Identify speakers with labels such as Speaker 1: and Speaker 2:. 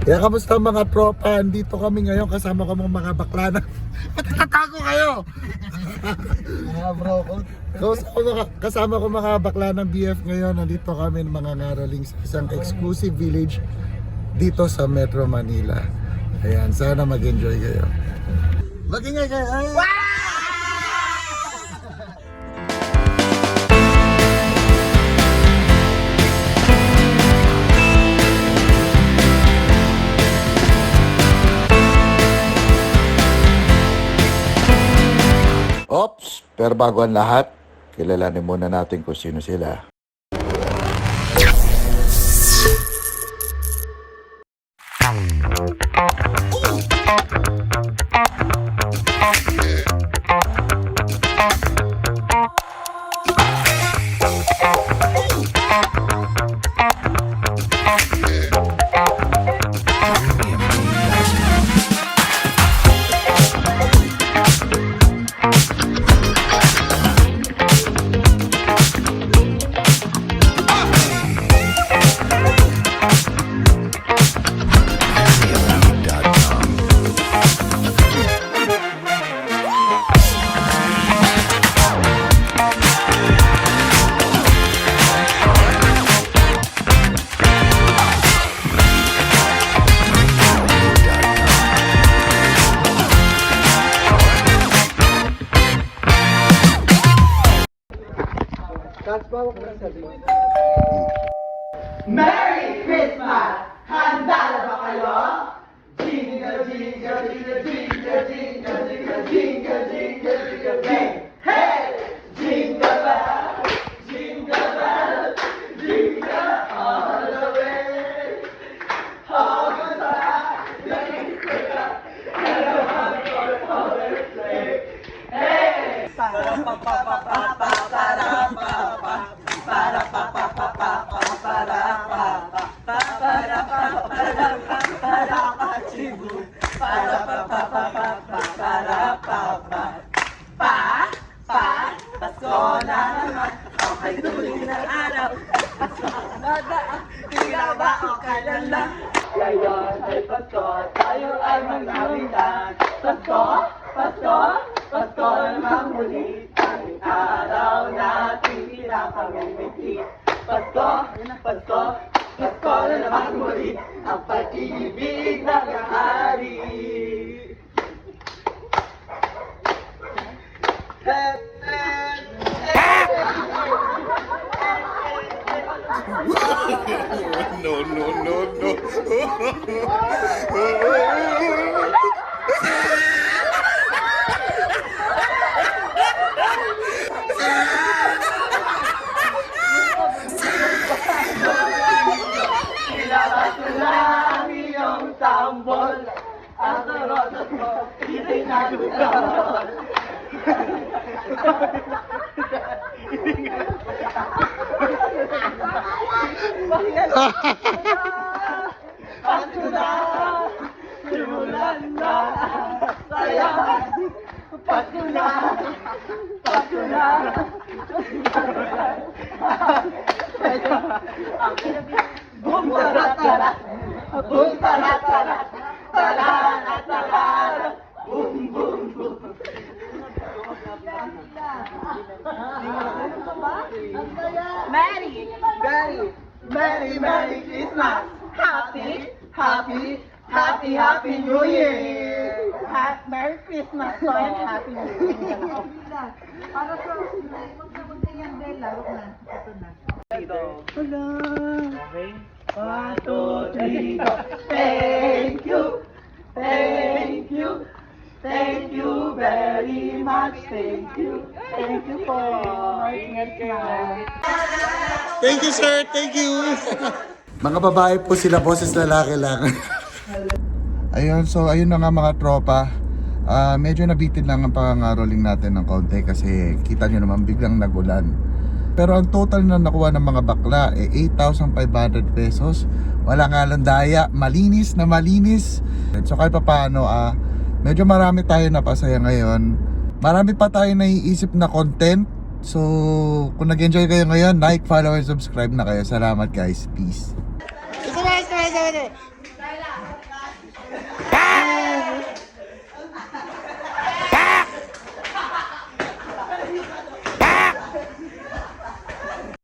Speaker 1: Kaya kamusta mga tropa? Andito kami ngayon kasama ko mga bakla na. Matatago kayo!
Speaker 2: Mga bro ko.
Speaker 1: Kasama ko mga bakla ng BF ngayon. Nandito kami ng mga ngaraling sa isang exclusive village dito sa Metro Manila. Ayan, sana mag-enjoy kayo. Mag-ingay kayo! Ops! Pero bago ang lahat, kilalanin muna natin kung sino sila.
Speaker 3: Merry Christmas! Handa na ba kayo? Jingle, jingle, jingle, jingle, jingle, jingle, jingle, jingle, jingle, jingle. Hey! Jingle bell, jingle bell, jingle all the way. How the sleigh Hey! Para pa pa pa pa pa para pa pa para pa pa pa pa pa para pa pa para pa para pa chibu para pa pa pa pa pa para pa pa pa Pasko na naman okay tuloy na araw nada tira ba o kailan lang ngayon ay Pasko tayo ay magkawitan Pasko Pasko Pasko naman muli ang araw natin pinapamimiti Pasko Pasko Pasko na naman muli ang pag-ibig na kahari
Speaker 1: No, no, no, no.
Speaker 3: Ilabas ko lang iyong tambol Ang torosot mo, hindi nagulol Pasko na, simulan na Sayawan, Pasko na, Pasko na Boom taratara, boom taratara, tarara tarara, boom boom boom. Merry Christmas, Happy New Year. Merry Christmas po and Happy New Year.
Speaker 4: Para sa magkayang Bella, wag na. Ito na.
Speaker 3: Hello. 1, 2, 3, go. Thank you. Thank you. Thank you very much. Thank you. Thank you for
Speaker 1: Thank you, sir. Thank you. Mga babae po sila, boses lalaki lang. Ayun, so ayun na nga mga tropa. Medyo nabitin lang ang pangangaroling natin ng konti kasi kita nyo naman biglang nagulan. Pero ang total na nakuha ng mga bakla 8,500 pesos. Wala nga lang daya, malinis na malinis. So kahit pa paano, medyo marami tayo napasaya ngayon. Marami pa tayo naiisip na content. So kung nag-enjoy kayo ngayon, like, follow, and subscribe na kayo. Salamat guys, peace.